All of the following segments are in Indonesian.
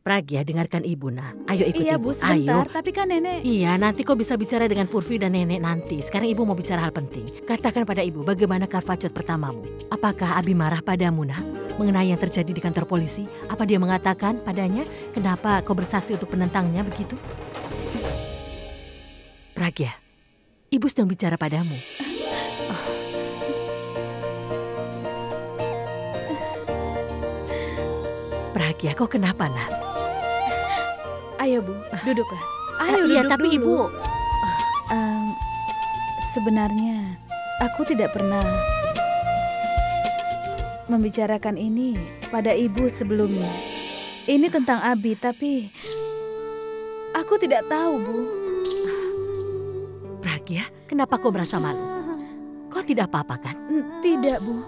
Pragya, dengarkan ibu, nak. Ayo ikut Iya ibu. Bu, sebentar. Ayo. Tapi kan nenek... Iya, nanti kau bisa bicara dengan Purvi dan nenek nanti. Sekarang ibu mau bicara hal penting. Katakan pada ibu, bagaimana karvacot pertamamu? Apakah Abi marah padamu, nak? Mengenai yang terjadi di kantor polisi? Apa dia mengatakan padanya? Kenapa kau bersaksi untuk penentangnya begitu? Pragya, ibu sedang bicara padamu. Pragya, kau kenapa, nak? Ayo Bu, duduklah. Ayo Iya, duduk tapi dulu. ibu... Sebenarnya, aku tidak pernah membicarakan ini pada ibu sebelumnya. Ini tentang Abi, tapi aku tidak tahu, Bu. Pragya, kenapa kau merasa malu? Kau tidak apa-apa kan? Tidak, Bu.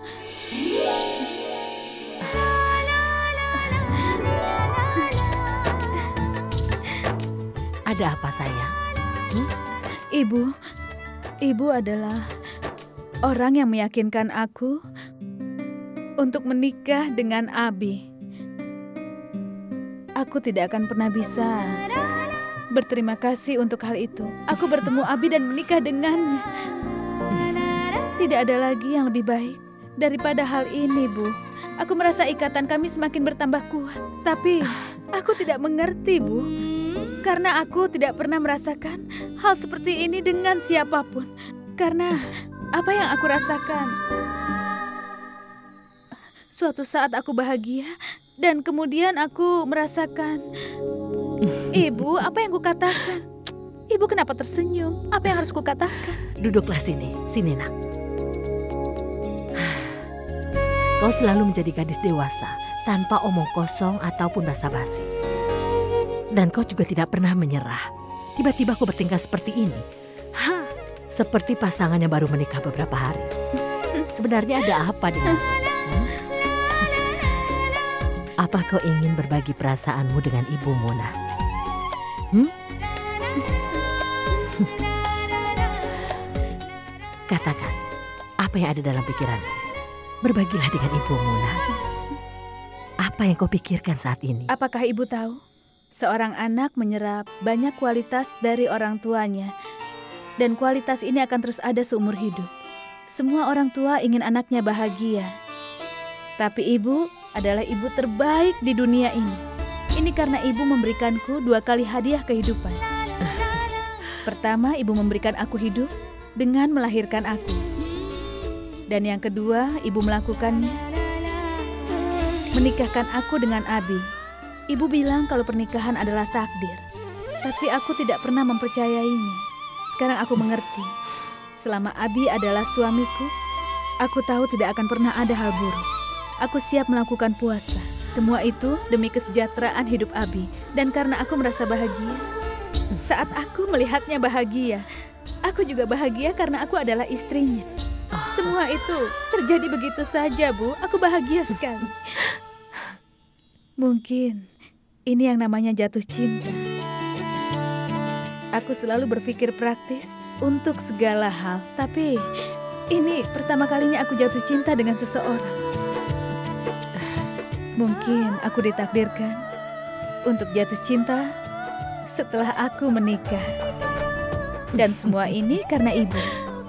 Ada apa, sayang? Ibu adalah orang yang meyakinkan aku untuk menikah dengan Abi. Aku tidak akan pernah bisa berterima kasih untuk hal itu. Aku bertemu Abi dan menikah dengannya. Tidak ada lagi yang lebih baik daripada hal ini, Bu. Aku merasa ikatan kami semakin bertambah kuat. Tapi aku tidak mengerti, Bu. Karena aku tidak pernah merasakan hal seperti ini dengan siapapun. Karena apa yang aku rasakan, suatu saat aku bahagia dan kemudian aku merasakan, Ibu, apa yang kukatakan? Ibu kenapa tersenyum? Apa yang harus kukatakan? Duduklah sini, nak. Kau selalu menjadi gadis dewasa tanpa omong kosong ataupun basa-basi. Dan kau juga tidak pernah menyerah. Tiba-tiba kau bertingkah seperti ini. Seperti pasangan yang baru menikah beberapa hari. Sebenarnya ada apa denganmu? Apa kau ingin berbagi perasaanmu dengan Ibu Mona? Katakan, apa yang ada dalam pikiranmu? Berbagilah dengan Ibu Mona. Apa yang kau pikirkan saat ini? Apakah Ibu tahu? Seorang anak menyerap banyak kualitas dari orang tuanya. Dan kualitas ini akan terus ada seumur hidup. Semua orang tua ingin anaknya bahagia. Tapi ibu adalah ibu terbaik di dunia ini. Ini karena ibu memberikanku 2 kali hadiah kehidupan. Pertama, ibu memberikan aku hidup dengan melahirkan aku. Dan yang kedua, ibu melakukannya, menikahkan aku dengan Abi. Ibu bilang kalau pernikahan adalah takdir. Tapi aku tidak pernah mempercayainya. Sekarang aku mengerti. Selama Abi adalah suamiku, aku tahu tidak akan pernah ada hal buruk. Aku siap melakukan puasa. Semua itu demi kesejahteraan hidup Abi. Dan karena aku merasa bahagia, saat aku melihatnya bahagia, aku juga bahagia karena aku adalah istrinya. Semua itu terjadi begitu saja, Bu. Aku bahagia sekali. Mungkin ini yang namanya jatuh cinta. Aku selalu berpikir praktis untuk segala hal. Tapi ini pertama kalinya aku jatuh cinta dengan seseorang. Mungkin aku ditakdirkan untuk jatuh cinta setelah aku menikah. Dan semua ini karena ibu.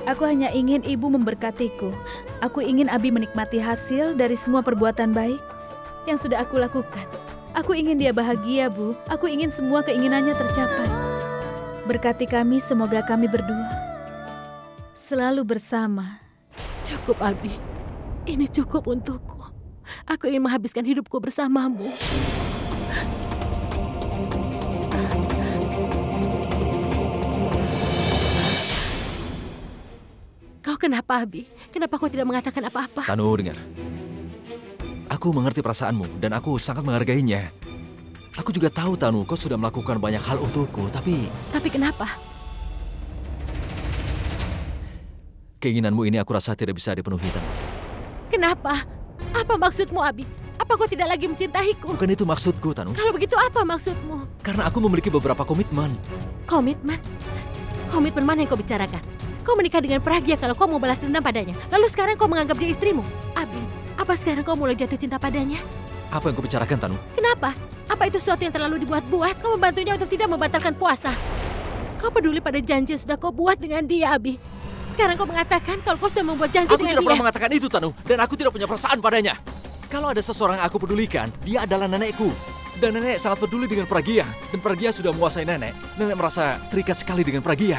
Aku hanya ingin ibu memberkatiku. Aku ingin Abi menikmati hasil dari semua perbuatan baik yang sudah aku lakukan. Aku ingin dia bahagia, Bu. Aku ingin semua keinginannya tercapai. Berkati kami, semoga kami berdua selalu bersama. Cukup, Abi. Ini cukup untukku. Aku ingin menghabiskan hidupku bersamamu. Kau kenapa, Abi? Kenapa kau tidak mengatakan apa-apa? Tanu, dengar. Aku mengerti perasaanmu dan aku sangat menghargainya. Aku juga tahu, Tanu, kau sudah melakukan banyak hal untukku, tapi... Tapi kenapa? Keinginanmu ini aku rasa tidak bisa dipenuhi, Tanu. Kenapa? Apa maksudmu, Abi? Apa kau tidak lagi mencintaiku? Bukan itu maksudku, Tanu. Kalau begitu apa maksudmu? Karena aku memiliki beberapa komitmen. Komitmen? Komitmen mana yang kau bicarakan? Kau menikah dengan Pragya kalau kau mau balas dendam padanya. Lalu sekarang kau menganggap dia istrimu. Abi, apa sekarang kau mulai jatuh cinta padanya? Apa yang kau bicarakan, Tanu? Kenapa? Apa itu sesuatu yang terlalu dibuat-buat? Kau membantunya untuk tidak membatalkan puasa. Kau peduli pada janji yang sudah kau buat dengan dia, Abi. Sekarang kau mengatakan kalau kau sudah membuat janji Aku dengan tidak dia. pernah mengatakan itu, Tanu. Dan aku tidak punya perasaan padanya. Kalau ada seseorang yang aku pedulikan, dia adalah nenekku. Dan nenek sangat peduli dengan Pragya. Dan Pragya sudah menguasai nenek. Nenek merasa terikat sekali dengan Pragya.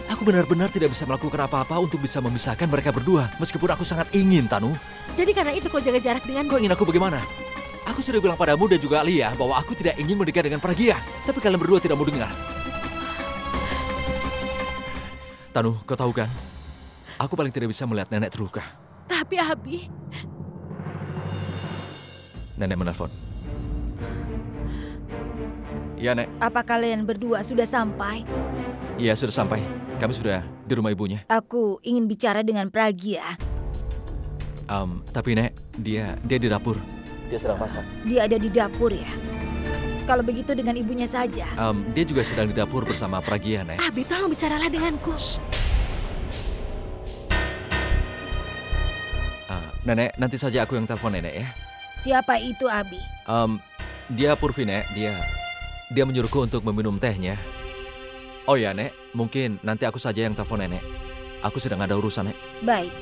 Aku benar-benar tidak bisa melakukan apa-apa untuk bisa memisahkan mereka berdua. Meskipun aku sangat ingin, Tanu. Jadi karena itu kau jaga jarak dengan Kau ingin aku bagaimana? Aku sudah bilang padamu dan juga Alia bahwa aku tidak ingin menikah dengan Pragya. Tapi kalian berdua tidak mau dengar. Tanu, kau tahu kan? Aku paling tidak bisa melihat nenek terluka. Tapi Abi, Nenek menelpon. Iya, Nek. Apa kalian berdua sudah sampai? Iya, sudah sampai. Kami sudah di rumah ibunya. Aku ingin bicara dengan Pragya. Tapi Nek, dia di dapur. Dia sedang masak. Dia ada di dapur ya? Kalau begitu dengan ibunya saja. Dia juga sedang di dapur bersama Pragya, Nek. Abi tolong bicaralah denganku. Nenek, nanti saja aku yang telepon Nenek ya. Siapa itu, Abi? Dia Purvi, Nek. Dia menyuruhku untuk meminum tehnya. Oh ya, Nek. Mungkin nanti aku saja yang telepon Nenek. Aku sedang ada urusan, Nek. Baik.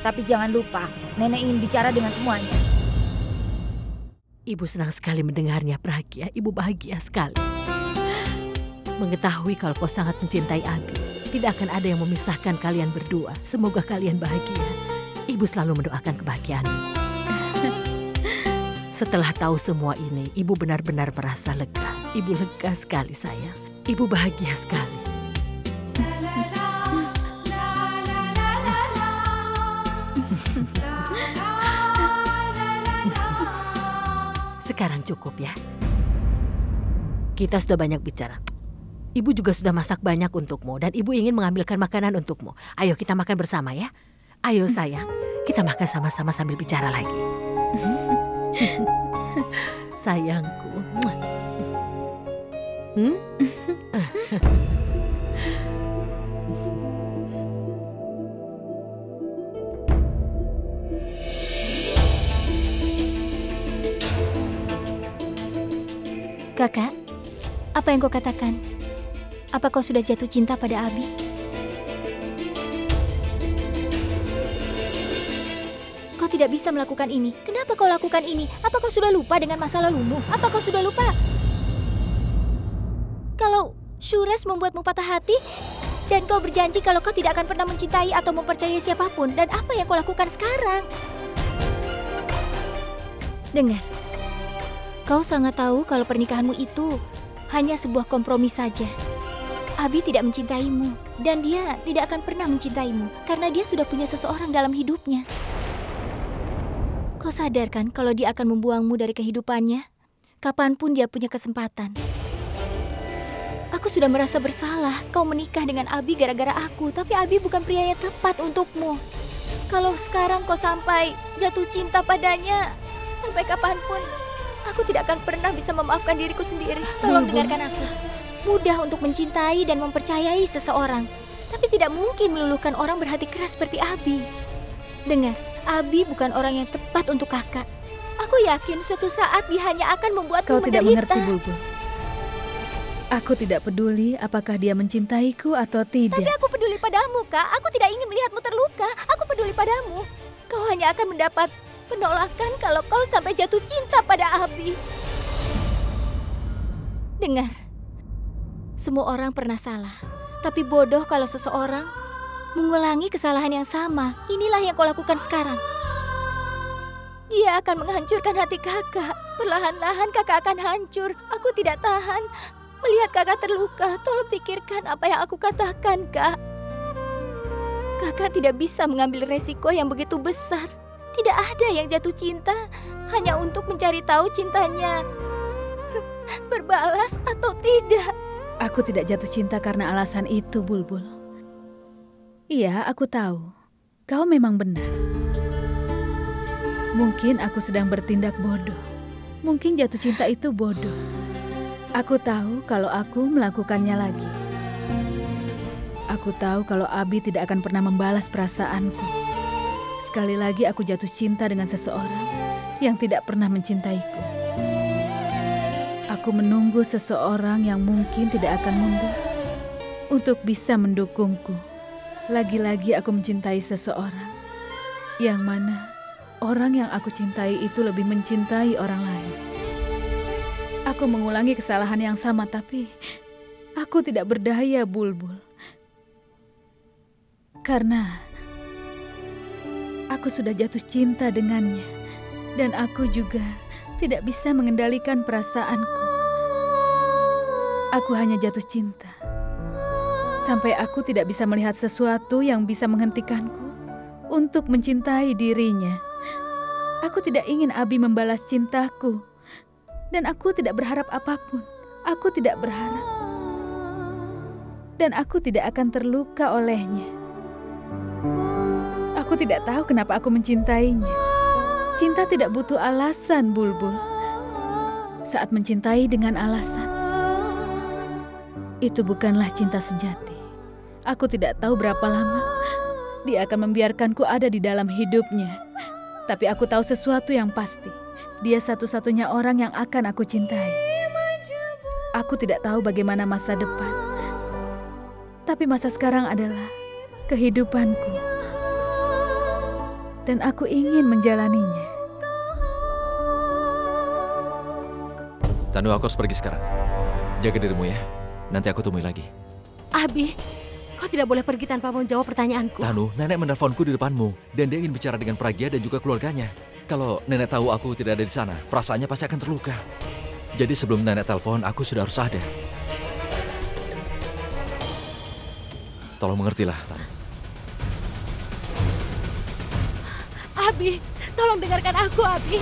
Tapi jangan lupa, Nenek ingin bicara dengan semuanya. Ibu senang sekali mendengarnya, Pragya. Ibu bahagia sekali. Mengetahui kalau kau sangat mencintai Abi. Tidak akan ada yang memisahkan kalian berdua. Semoga kalian bahagia. Ibu selalu mendoakan kebahagiaanmu. Setelah tahu semua ini, Ibu benar-benar merasa lega. Ibu lega sekali, sayang. Ibu bahagia sekali. Sekarang cukup ya. Kita sudah banyak bicara. Ibu juga sudah masak banyak untukmu dan ibu ingin mengambilkan makanan untukmu. Ayo kita makan bersama ya. Ayo sayang, kita makan sama-sama sambil bicara lagi. Sayangku. Kakak, apa yang kau katakan? Apa kau sudah jatuh cinta pada Abi? Kau tidak bisa melakukan ini. Kenapa kau lakukan ini? Apa kau sudah lupa dengan masa lalumu? Apa kau sudah lupa? Kalau Shures membuatmu patah hati, dan kau berjanji kalau kau tidak akan pernah mencintai atau mempercayai siapapun, dan apa yang kau lakukan sekarang? Dengar. Kau sangat tahu kalau pernikahanmu itu hanya sebuah kompromi saja. Abi tidak mencintaimu, dan dia tidak akan pernah mencintaimu karena dia sudah punya seseorang dalam hidupnya. Kau sadar kan kalau dia akan membuangmu dari kehidupannya? Kapanpun dia punya kesempatan. Aku sudah merasa bersalah kau menikah dengan Abi gara-gara aku, tapi Abi bukan pria yang tepat untukmu. Kalau sekarang kau sampai jatuh cinta padanya, sampai kapanpun, aku tidak akan pernah bisa memaafkan diriku sendiri. Tolong dengarkan aku. Mudah untuk mencintai dan mempercayai seseorang, tapi tidak mungkin meluluhkan orang berhati keras seperti Abi. Dengar, Abi bukan orang yang tepat untuk kakak. Aku yakin suatu saat dia hanya akan membuatmu Kau tidak menderita. mengerti, Bulbul. Aku tidak peduli apakah dia mencintaiku atau tidak. Tapi aku peduli padamu, Kak. Aku tidak ingin melihatmu terluka. Aku peduli padamu. Kau hanya akan mendapat penolakan kalau kau sampai jatuh cinta pada Abi. Dengar, semua orang pernah salah. Tapi bodoh kalau seseorang mengulangi kesalahan yang sama. Inilah yang kau lakukan sekarang. Dia akan menghancurkan hati kakak. Perlahan-lahan kakak akan hancur. Aku tidak tahan melihat kakak terluka. Tolong pikirkan apa yang aku katakan, Kak. Kakak tidak bisa mengambil resiko yang begitu besar. Tidak ada yang jatuh cinta hanya untuk mencari tahu cintanya berbalas atau tidak. Aku tidak jatuh cinta karena alasan itu, Bulbul. Iya, aku tahu. Kau memang benar. Mungkin aku sedang bertindak bodoh. Mungkin jatuh cinta itu bodoh. Aku tahu kalau aku melakukannya lagi. Aku tahu kalau Abi tidak akan pernah membalas perasaanku. Sekali lagi aku jatuh cinta dengan seseorang. yang tidak pernah mencintaiku. Aku menunggu seseorang yang mungkin tidak akan mundur untuk bisa mendukungku. Lagi-lagi aku mencintai seseorang yang mana orang yang aku cintai itu lebih mencintai orang lain. Aku mengulangi kesalahan yang sama, tapi aku tidak berdaya, Bulbul. Karena aku sudah jatuh cinta dengannya, dan aku juga tidak bisa mengendalikan perasaanku. Aku hanya jatuh cinta, sampai aku tidak bisa melihat sesuatu yang bisa menghentikanku untuk mencintai dirinya. Aku tidak ingin Abi membalas cintaku, dan aku tidak berharap apapun. Aku tidak berharap, dan aku tidak akan terluka olehnya. Aku tidak tahu kenapa aku mencintainya. Cinta tidak butuh alasan, Bulbul. Saat mencintai dengan alasan, itu bukanlah cinta sejati. Aku tidak tahu berapa lama dia akan membiarkanku ada di dalam hidupnya. Tapi aku tahu sesuatu yang pasti. Dia satu-satunya orang yang akan aku cintai. Aku tidak tahu bagaimana masa depan. Tapi masa sekarang adalah kehidupanku. Dan aku ingin menjalaninya. Tanu, aku harus pergi sekarang. Jaga dirimu ya. Nanti aku temui lagi. Abi, kau tidak boleh pergi tanpa menjawab pertanyaanku. Tanu, nenek menelponku di depanmu. Dan dia ingin bicara dengan Pragya dan juga keluarganya. Kalau nenek tahu aku tidak ada di sana, perasaannya pasti akan terluka. Jadi sebelum nenek telepon, aku sudah harus ada. Tolong mengertilah, Tanu. Abi, tolong dengarkan aku, Abi.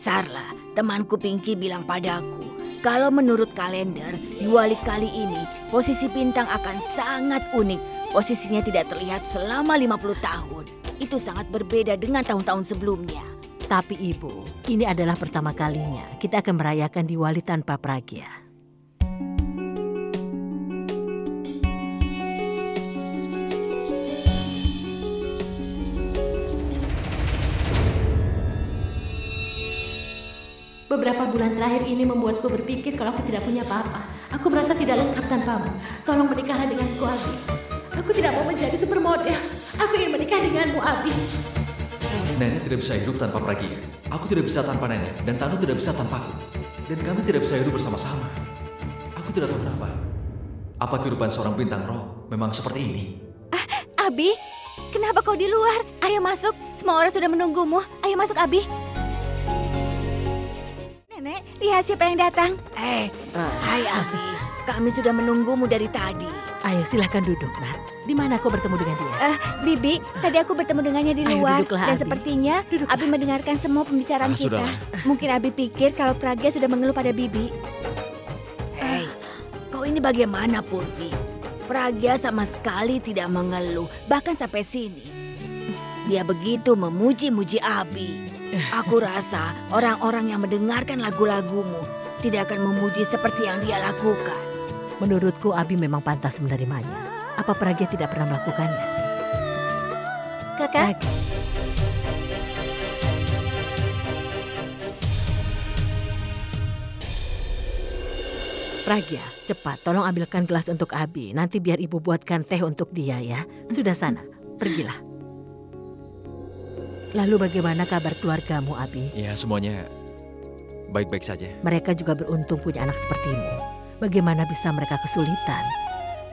Sarla, temanku Pinky bilang padaku, kalau menurut kalender, di Wali kali ini, posisi bintang akan sangat unik. Posisinya tidak terlihat selama 50 tahun. Itu sangat berbeda dengan tahun-tahun sebelumnya. Tapi Ibu, ini adalah pertama kalinya kita akan merayakan Diwali tanpa Pragya. Beberapa bulan terakhir ini membuatku berpikir kalau aku tidak punya apa-apa. Aku merasa tidak lengkap tanpamu. Tolong menikahlah denganku, Abi. Aku tidak mau menjadi supermodel. Aku ingin menikah denganmu, Abi. Nenek tidak bisa hidup tanpa Pragya. Aku tidak bisa tanpa nenek. Dan Tanu tidak bisa tanpaku. Dan kami tidak bisa hidup bersama-sama. Aku tidak tahu kenapa. Apa kehidupan seorang bintang roh memang seperti ini? Abi, kenapa kau di luar? Ayo masuk, semua orang sudah menunggumu. Ayo masuk, Abi. Nenek, lihat siapa yang datang. Hai Abi, kami sudah menunggumu dari tadi. Ayo silahkan duduk, Nat. Di mana kau bertemu dengan dia? Bibi, tadi aku bertemu dengannya di Ayo, luar. duduklah, Dan Abi. sepertinya Duduklah. Abi mendengarkan semua pembicaraan kita. Sudahlah. Mungkin Abi pikir kalau Pragya sudah mengeluh pada Bibi. Hei, kau ini bagaimana Purvi? Pragya sama sekali tidak mengeluh, bahkan sampai sini. Dia begitu memuji-muji Abi. Aku rasa orang-orang yang mendengarkan lagu-lagumu tidak akan memuji seperti yang dia lakukan. Menurutku Abi memang pantas menerimanya. Apa Pragya tidak pernah melakukannya? Kakak, Pragya, cepat tolong ambilkan gelas untuk Abi. Nanti biar Ibu buatkan teh untuk dia ya. Sudah sana, pergilah. Lalu bagaimana kabar keluargamu, Abi? Ya, semuanya baik-baik saja. Mereka juga beruntung punya anak sepertimu. Bagaimana bisa mereka kesulitan?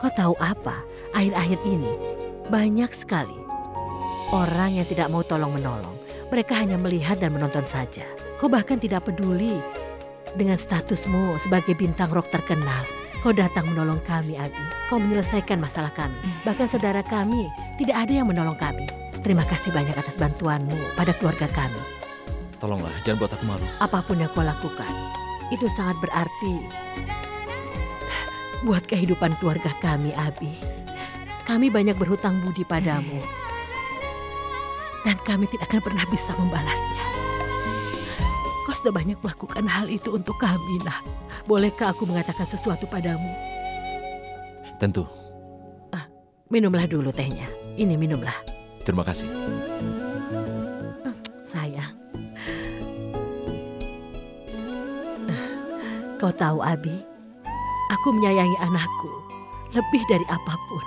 Kau tahu apa? Akhir-akhir ini banyak sekali orang yang tidak mau tolong-menolong. Mereka hanya melihat dan menonton saja. Kau bahkan tidak peduli dengan statusmu sebagai bintang rock terkenal. Kau datang menolong kami, Abi. Kau menyelesaikan masalah kami. Bahkan saudara kami tidak ada yang menolong kami. Terima kasih banyak atas bantuanmu pada keluarga kami. Tolonglah, jangan buat aku malu. Apapun yang kau lakukan, itu sangat berarti buat kehidupan keluarga kami, Abi. Kami banyak berhutang budi padamu. Dan kami tidak akan pernah bisa membalasnya. Kau sudah banyak melakukan hal itu untuk kami, nah. Bolehkah aku mengatakan sesuatu padamu? Tentu. Minumlah dulu tehnya. Ini minumlah. Terima kasih. Sayang. Kau tahu, Abi, aku menyayangi anakku lebih dari apapun.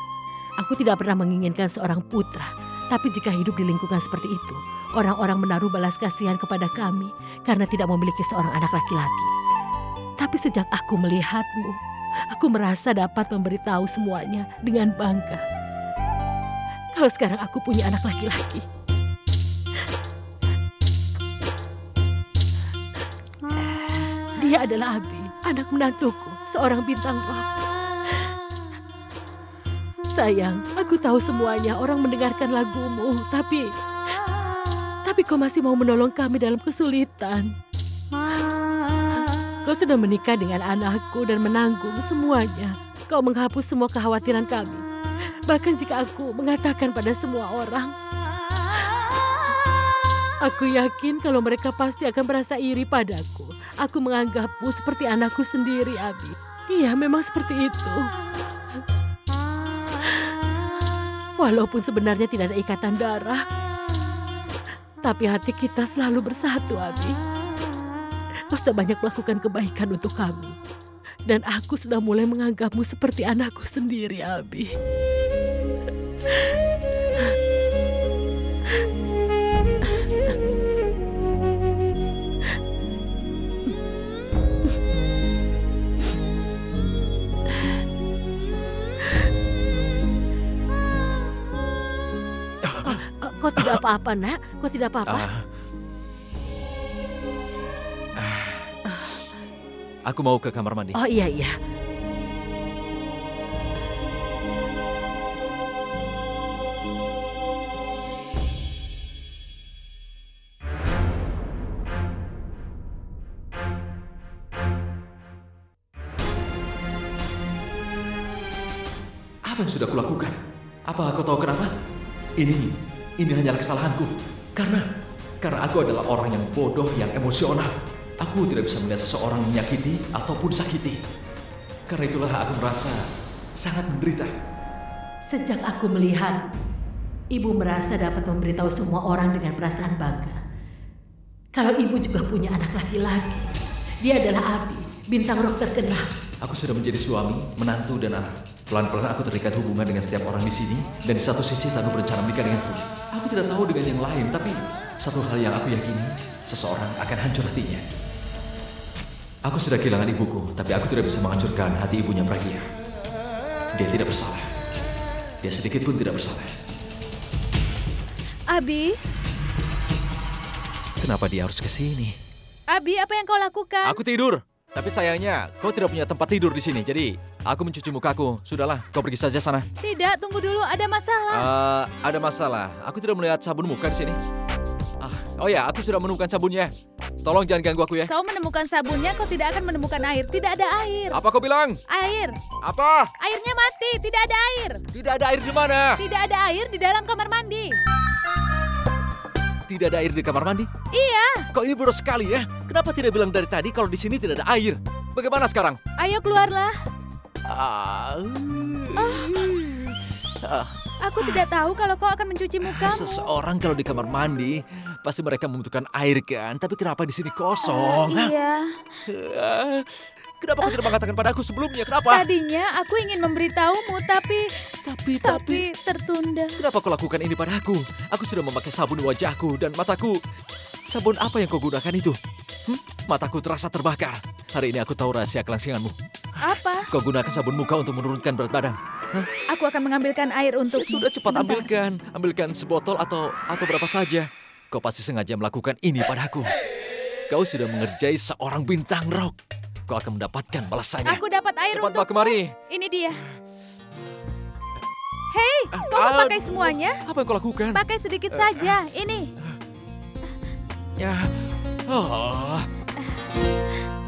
Aku tidak pernah menginginkan seorang putra. Tapi jika hidup di lingkungan seperti itu, orang-orang menaruh balas kasihan kepada kami karena tidak memiliki seorang anak laki-laki. Tapi sejak aku melihatmu, aku merasa dapat memberitahu semuanya dengan bangga. Kalau sekarang aku punya anak laki-laki. Dia adalah Abi, anak menantuku, seorang bintang rock. Sayang, aku tahu semuanya, orang mendengarkan lagumu, tapi kau masih mau menolong kami dalam kesulitan. Kau sudah menikah dengan anakku dan menanggung semuanya. Kau menghapus semua kekhawatiran kami. Bahkan jika aku mengatakan pada semua orang, aku yakin kalau mereka pasti akan merasa iri padaku. Aku menganggapmu seperti anakku sendiri, Abi. Iya, memang seperti itu. Walaupun sebenarnya tidak ada ikatan darah, tapi hati kita selalu bersatu, Abi. Kau sudah banyak melakukan kebaikan untuk kami. Dan aku sudah mulai menganggapmu seperti anakku sendiri, Abi. Kau tidak apa-apa, Nak? Kau tidak apa-apa? Aku mau ke kamar mandi. Oh iya, iya. Apa yang sudah kulakukan? Apa kau tahu kenapa? Ini hanyalah kesalahanku. Karena aku adalah orang yang bodoh, yang emosional. Aku tidak bisa melihat seseorang menyakiti ataupun sakiti. Karena itulah aku merasa sangat menderita. Sejak aku melihat, ibu merasa dapat memberitahu semua orang dengan perasaan bangga. Kalau ibu juga punya anak laki-laki, dia adalah Abi, bintang rock terkenal. Aku sudah menjadi suami, menantu, dan anak. Pelan-pelan aku terikat hubungan dengan setiap orang di sini, dan di satu sisi Tanu berencana menikah denganku. Aku tidak tahu dengan yang lain, tapi satu hal yang aku yakini, seseorang akan hancur hatinya. Aku sudah kehilangan ibuku, tapi aku tidak bisa menghancurkan hati ibunya Pragia. Dia tidak bersalah. Dia sedikit pun tidak bersalah. Abi, Kenapa dia harus ke sini? Abi, apa yang kau lakukan? Aku tidur. Tapi sayangnya, kau tidak punya tempat tidur di sini. Jadi, aku mencuci mukaku. Sudahlah, kau pergi saja sana. Tidak, tunggu dulu, ada masalah. Ada masalah. Aku tidak melihat sabun muka di sini. Oh ya, aku sudah menemukan sabunnya. Tolong jangan ganggu aku ya. Kau menemukan sabunnya, kau tidak akan menemukan air. Tidak ada air. Apa kau bilang? Air. Apa? Airnya mati, tidak ada air. Tidak ada air di mana? Tidak ada air di dalam kamar mandi. Tidak ada air di kamar mandi? Iya. Kau ini bodoh sekali ya. Kenapa tidak bilang dari tadi kalau di sini tidak ada air? Bagaimana sekarang? Ayo keluarlah. Aku tidak tahu kalau kau akan mencuci mukamu. Seseorang kalau di kamar mandi, pasti mereka membutuhkan air kan? Tapi kenapa di sini kosong? Iya. Kenapa kau tidak mengatakan padaku sebelumnya? Kenapa? Tadinya aku ingin memberitahumu, tapi tertunda. Kenapa kau lakukan ini padaku? Aku sudah memakai sabun wajahku dan mataku. Sabun apa yang kau gunakan itu? Mataku terasa terbakar. Hari ini aku tahu rahasia kelangsinganmu. Apa? Kau gunakan sabun muka untuk menurunkan berat badan. Aku akan mengambilkan air untuk. Sudah cepat ambilkan sebotol atau berapa saja. Kau pasti sengaja melakukan ini padaku. Kau sudah mengerjai seorang bintang rock. Kau akan mendapatkan balasannya. Aku dapat air cepat untuk. bawa kemari. Ini dia. Hei, kau mau pakai semuanya? Apa yang kau lakukan? Pakai sedikit saja. Ini. Ya.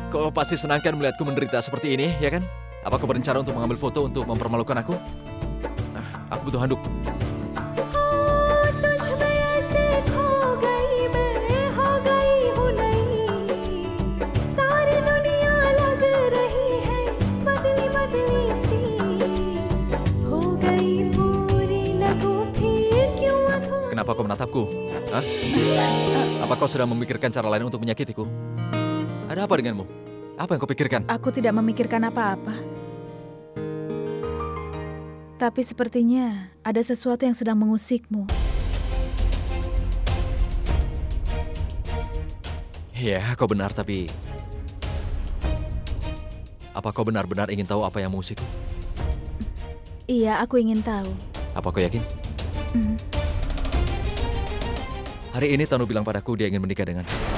Kau pasti senang kan melihatku menderita seperti ini, ya kan? Apa kau berencana untuk mengambil foto untuk mempermalukan aku? Aku butuh handuk. kau menatapku? Hah? Apa kau sedang memikirkan cara lain untuk menyakitiku? Ada apa denganmu? Apa yang kau pikirkan? Aku tidak memikirkan apa-apa. Tapi sepertinya ada sesuatu yang sedang mengusikmu. Iya, kau benar, tapi... Apa kau benar-benar ingin tahu apa yang mengusik? Iya, aku ingin tahu. Apa kau yakin? Hari ini Tanu bilang padaku dia ingin menikah denganku.